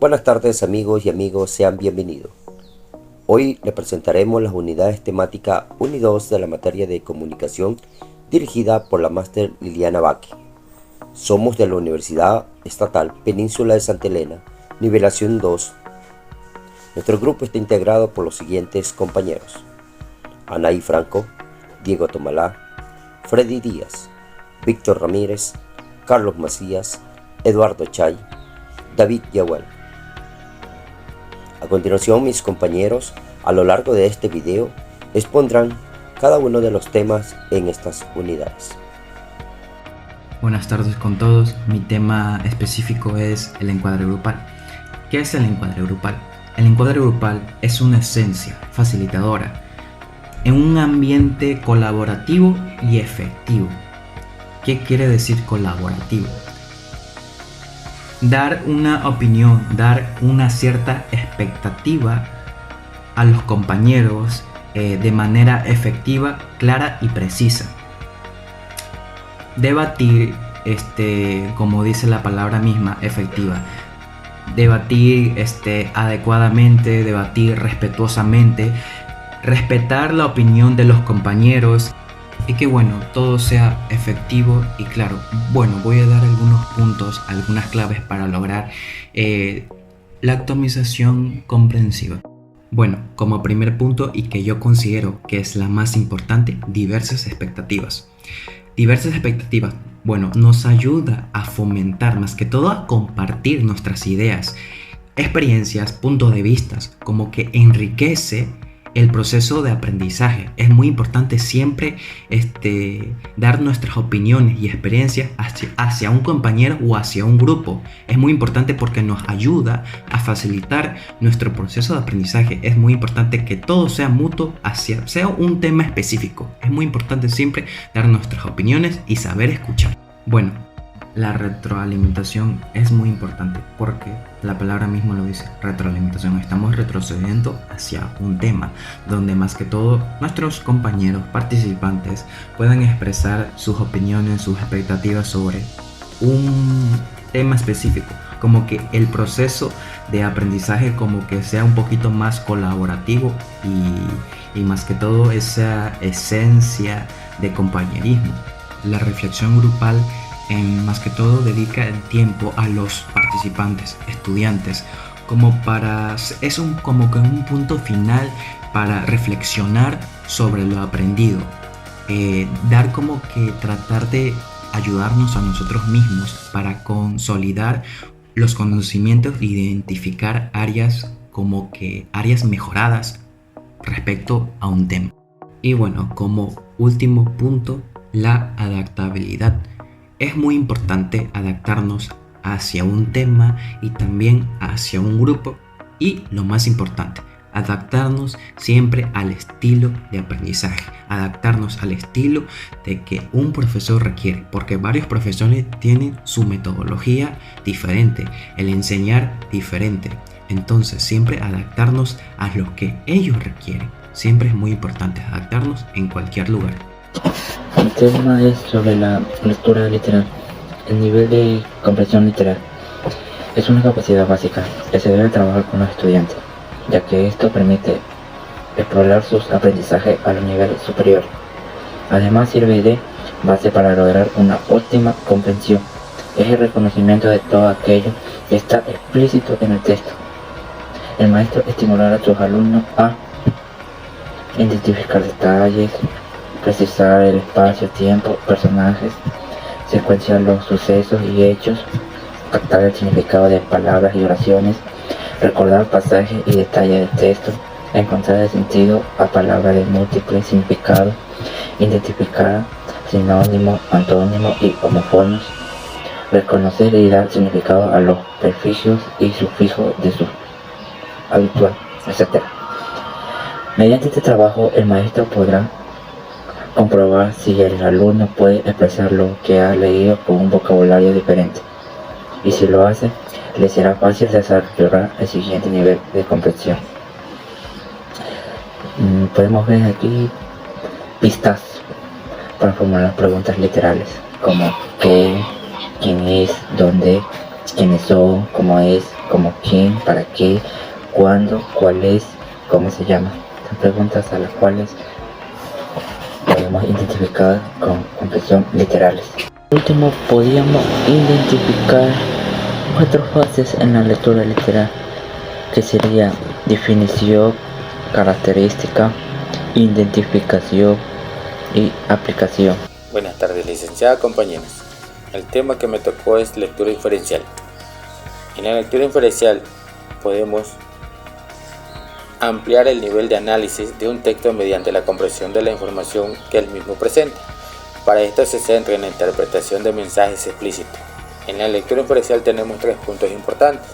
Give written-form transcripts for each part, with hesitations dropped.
Buenas tardes amigos y amigos, sean bienvenidos. Hoy les presentaremos las unidades temáticas 1 y 2 de la materia de comunicación dirigida por la máster Liliana Baque. Somos de la Universidad Estatal Península de Santa Elena, nivelación 2. Nuestro grupo está integrado por los siguientes compañeros: Anaí Franco, Diego Tomalá, Freddy Díaz, Víctor Ramírez, Carlos Macías, Eduardo Chay, David Yahuel. A continuación, mis compañeros, a lo largo de este video, expondrán cada uno de los temas en estas unidades. Buenas tardes con todos. Mi tema específico es el encuadre grupal. ¿Qué es el encuadre grupal? El encuadre grupal es una esencia facilitadora en un ambiente colaborativo y efectivo. ¿Qué quiere decir colaborativo? Dar una opinión, dar una cierta expectativa a los compañeros de manera efectiva, clara y precisa. Debatir, como dice la palabra misma, efectiva. Debatir adecuadamente, debatir respetuosamente, respetar la opinión de los compañeros y que todo sea efectivo y claro. Voy a dar algunos puntos, algunas claves para lograr la optimización comprensiva. Como primer punto, y que yo considero que es la más importante, diversas expectativas. Diversas expectativas, nos ayuda a fomentar, más que todo a compartir nuestras ideas, experiencias, puntos de vista, como que enriquece el proceso de aprendizaje. Es muy importante siempre dar nuestras opiniones y experiencias hacia un compañero o hacia un grupo. Es muy importante porque nos ayuda a facilitar nuestro proceso de aprendizaje. Es muy importante que todo sea mutuo, sea un tema específico. Es muy importante siempre dar nuestras opiniones y saber escuchar. La retroalimentación es muy importante porque la palabra misma lo dice, retroalimentación. Estamos retrocediendo hacia un tema donde más que todo nuestros compañeros participantes puedan expresar sus opiniones, sus expectativas sobre un tema específico, como que el proceso de aprendizaje como que sea un poquito más colaborativo y más que todo esa esencia de compañerismo. La reflexión grupal más que todo dedica el tiempo a los participantes, estudiantes, como que un punto final para reflexionar sobre lo aprendido, tratar de ayudarnos a nosotros mismos para consolidar los conocimientos e identificar áreas mejoradas respecto a un tema. Y como último punto, la adaptabilidad. Es muy importante adaptarnos hacia un tema y también hacia un grupo, y lo más importante, adaptarnos siempre al estilo de aprendizaje, adaptarnos al estilo de que un profesor requiere, porque varios profesores tienen su metodología diferente, el enseñar diferente. Entonces siempre adaptarnos a lo que ellos requieren. Siempre es muy importante adaptarnos en cualquier lugar. El tema es sobre la lectura literal. El nivel de comprensión literal es una capacidad básica que se debe trabajar con los estudiantes, ya que esto permite explorar sus aprendizajes a los niveles superiores. Además sirve de base para lograr una óptima comprensión. Es el reconocimiento de todo aquello que está explícito en el texto. El maestro estimulará a sus alumnos a identificar detalles, precisar el espacio, tiempo, personajes, secuenciar los sucesos y hechos, captar el significado de palabras y oraciones, recordar pasajes y detalles del texto, encontrar el sentido a palabras de múltiples significados, identificar sinónimos, antónimos y homófonos, reconocer y dar significado a los prefijos y sufijos de su habitual, etc. Mediante este trabajo, el maestro podrá comprobar si el alumno puede expresar lo que ha leído con un vocabulario diferente, y si lo hace, le será fácil desarrollar el siguiente nivel de comprensión. Podemos ver aquí pistas para formular preguntas literales como qué, quién es, dónde, quiénes son, cómo es, cómo quién, para qué, cuándo, cuál es, cómo se llama. Son preguntas a las cuales podemos identificar con comprensión literales. Por último, podríamos identificar 4 fases en la lectura literal, que sería definición, característica, identificación y aplicación. Buenas tardes, licenciada, compañeros. El tema que me tocó es lectura inferencial. En la lectura inferencial podemos ampliar el nivel de análisis de un texto mediante la comprensión de la información que el mismo presenta. Para esto se centra en la interpretación de mensajes explícitos. En la lectura inferencial tenemos 3 puntos importantes,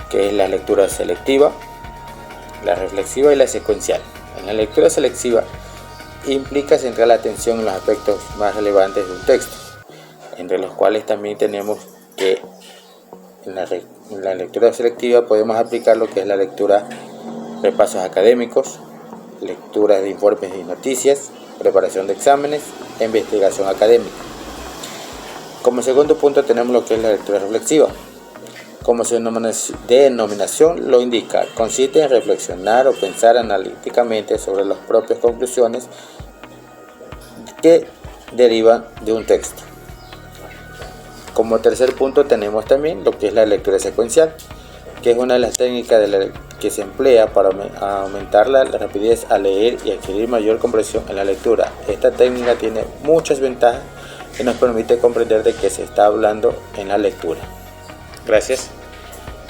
que es la lectura selectiva, la reflexiva y la secuencial. En la lectura selectiva implica centrar la atención en los aspectos más relevantes de un texto, entre los cuales también tenemos que en la lectura selectiva podemos aplicar lo que es la lectura de repasos académicos, lectura de informes y noticias, preparación de exámenes e investigación académica. Como segundo punto tenemos lo que es la lectura reflexiva. Como su denominación lo indica, consiste en reflexionar o pensar analíticamente sobre las propias conclusiones que derivan de un texto. Como tercer punto tenemos también lo que es la lectura secuencial, que es una de las técnicas que se emplea para aumentar la rapidez al leer y adquirir mayor comprensión en la lectura. Esta técnica tiene muchas ventajas que nos permite comprender de qué se está hablando en la lectura. Gracias.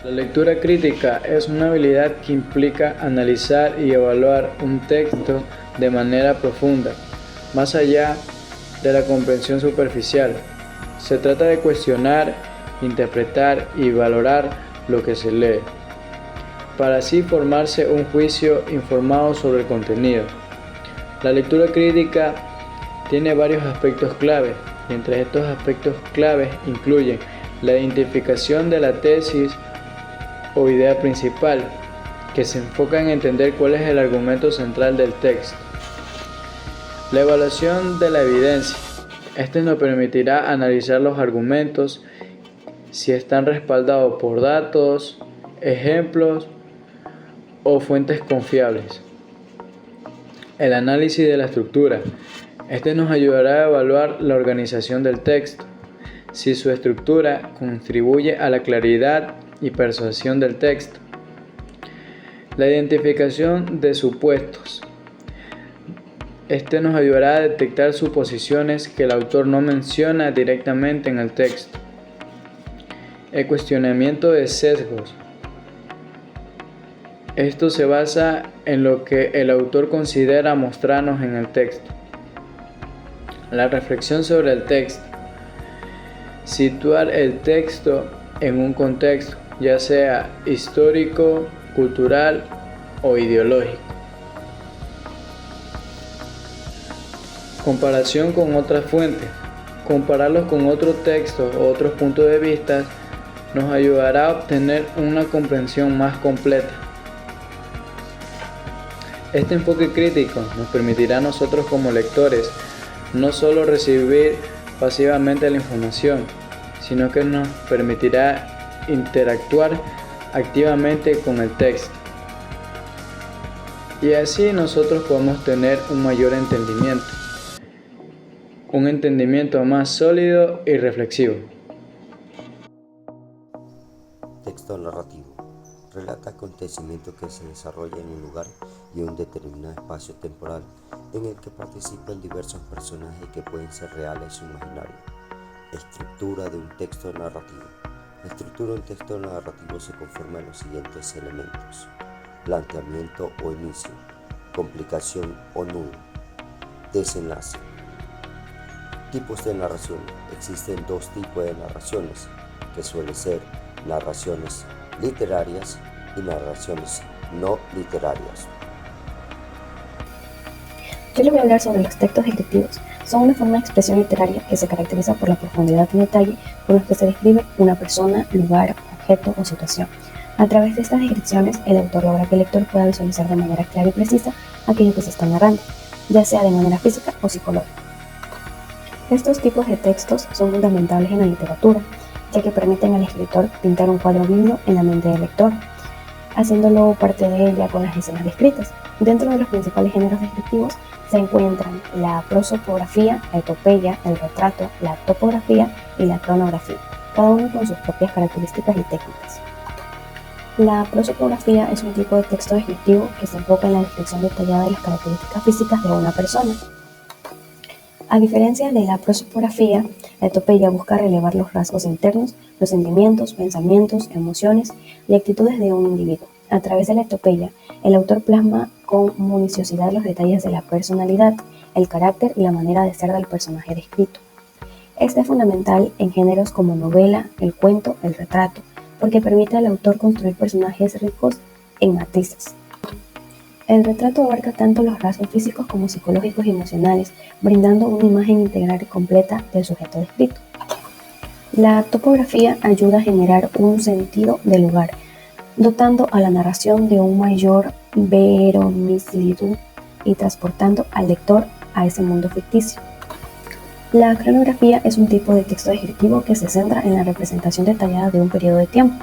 La lectura crítica es una habilidad que implica analizar y evaluar un texto de manera profunda, más allá de la comprensión superficial. Se trata de cuestionar, interpretar y valorar lo que se lee, para así formarse un juicio informado sobre el contenido. La lectura crítica tiene varios aspectos clave, y entre estos aspectos claves incluyen la identificación de la tesis o idea principal, que se enfoca en entender cuál es el argumento central del texto. La evaluación de la evidencia. Este nos permitirá analizar los argumentos si están respaldados por datos, ejemplos o fuentes confiables. El análisis de la estructura. Este nos ayudará a evaluar la organización del texto, si su estructura contribuye a la claridad y persuasión del texto. La identificación de supuestos. Este nos ayudará a detectar suposiciones que el autor no menciona directamente en el texto. El cuestionamiento de sesgos. Esto se basa en lo que el autor considera mostrarnos en el texto. La reflexión sobre el texto. Situar el texto en un contexto, ya sea histórico, cultural o ideológico. Comparación con otras fuentes. Compararlos con otros textos o otros puntos de vista nos ayudará a obtener una comprensión más completa. Este enfoque crítico nos permitirá a nosotros como lectores no solo recibir pasivamente la información, sino que nos permitirá interactuar activamente con el texto. Y así nosotros podemos tener un mayor entendimiento, un entendimiento más sólido y reflexivo. Texto narrativo. Relata acontecimientos que se desarrollan en un lugar y un determinado espacio temporal en el que participan diversos personajes que pueden ser reales o imaginarios. Estructura de un texto narrativo. La estructura de un texto narrativo se conforma de los siguientes elementos: planteamiento o inicio, complicación o nudo, desenlace. Tipos de narración. Existen 2 tipos de narraciones, que suelen ser narraciones literarias y narraciones no literarias. Yo les voy a hablar sobre los textos descriptivos. Son una forma de expresión literaria que se caracteriza por la profundidad y detalle con los que se describe una persona, lugar, objeto o situación. A través de estas descripciones, el autor logra que el lector pueda visualizar de manera clara y precisa aquello que se está narrando, ya sea de manera física o psicológica. Estos tipos de textos son fundamentales en la literatura, ya que permiten al escritor pintar un cuadro vivo en la mente del lector, haciéndolo parte de ella con las escenas descritas. Dentro de los principales géneros descriptivos se encuentran la prosopografía, la epopeya, el retrato, la topografía y la cronografía, cada uno con sus propias características y técnicas. La prosopografía es un tipo de texto descriptivo que se enfoca en la descripción detallada de las características físicas de una persona. A diferencia de la prosopografía, la epopeya busca relevar los rasgos internos, los sentimientos, pensamientos, emociones y actitudes de un individuo. A través de la epopeya, el autor plasma con minuciosidad los detalles de la personalidad, el carácter y la manera de ser del personaje descrito. Este es fundamental en géneros como novela, el cuento, el retrato, porque permite al autor construir personajes ricos en matices. El retrato abarca tanto los rasgos físicos como psicológicos y emocionales, brindando una imagen integral y completa del sujeto descrito. La topografía ayuda a generar un sentido del lugar, dotando a la narración de un mayor verosimilitud y transportando al lector a ese mundo ficticio. La cronografía es un tipo de texto descriptivo que se centra en la representación detallada de un periodo de tiempo,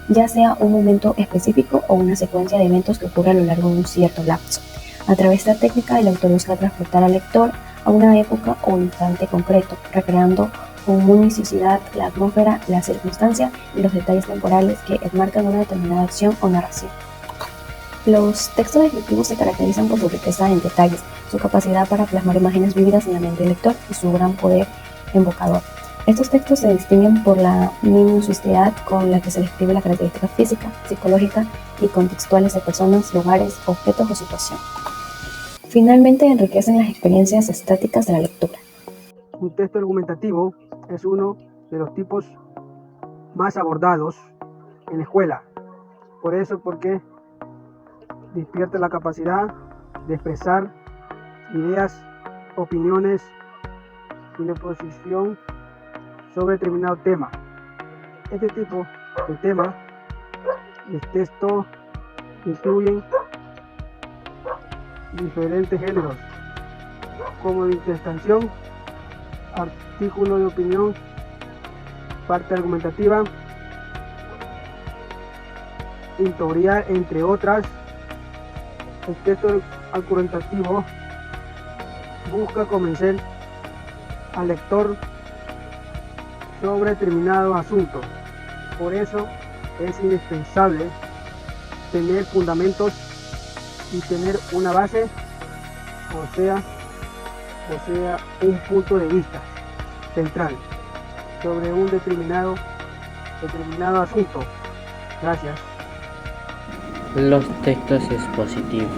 ya sea un momento específico o una secuencia de eventos que ocurre a lo largo de un cierto lapso. A través de esta técnica, el autor busca transportar al lector a una época o un instante concreto, recreando con minuciosidad la atmósfera, la circunstancia y los detalles temporales que enmarcan una determinada acción o narración. Los textos descriptivos se caracterizan por su riqueza en detalles, su capacidad para plasmar imágenes vívidas en la mente del lector y su gran poder evocador. Estos textos se distinguen por la minuciosidad con la que se describe la característica física, psicológica y contextuales de personas, lugares, objetos o situaciones. Finalmente, enriquecen las experiencias estáticas de la lectura. Un texto argumentativo es uno de los tipos más abordados en la escuela. Por eso, porque despierta la capacidad de expresar ideas, opiniones y una posición sobre determinado tema. Este tipo de tema, el texto incluyen diferentes géneros, como disertación, artículo de opinión, parte argumentativa, editorial, entre otras. El texto argumentativo busca convencer al lector sobre determinado asunto. Por eso es indispensable tener fundamentos y tener una base, o sea un punto de vista central sobre un determinado asunto. Gracias. Los textos expositivos.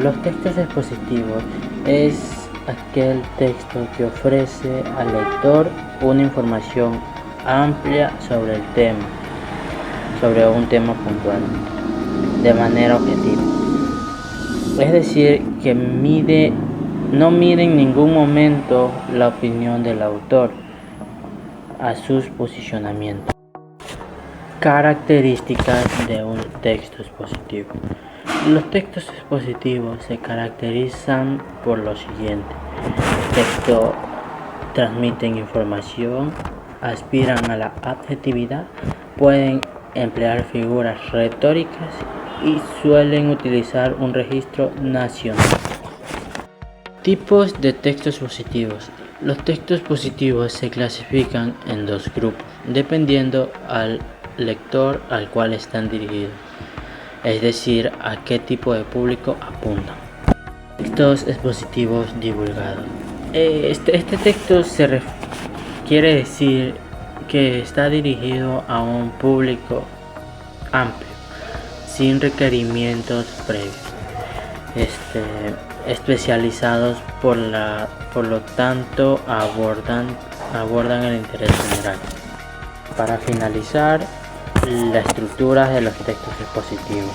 Los textos expositivos es aquel texto que ofrece al lector una información amplia sobre el tema, sobre un tema puntual, de manera objetiva. Es decir, que no mide en ningún momento la opinión del autor a sus posicionamientos. Características de un texto expositivo. Los textos expositivos se caracterizan por lo siguiente: textos transmiten información, aspiran a la objetividad, pueden emplear figuras retóricas y suelen utilizar un registro nacional. Tipos de textos positivos. Los textos positivos se clasifican en dos grupos, dependiendo al lector al cual están dirigidos, es decir, a qué tipo de público apuntan. Textos expositivos divulgados. Este texto quiere decir que está dirigido a un público amplio, sin requerimientos previos, especializados, por lo tanto abordan el interés general. Para finalizar, la estructura de los textos expositivos.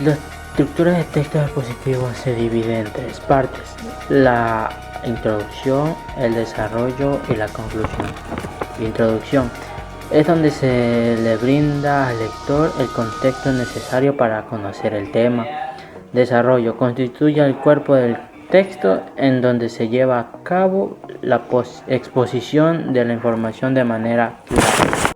Las estructuras de textos expositivos se dividen en tres partes: la introducción, el desarrollo y la conclusión. La introducción es donde se le brinda al lector el contexto necesario para conocer el tema. Desarrollo constituye el cuerpo del texto en donde se lleva a cabo la exposición de la información de manera clara.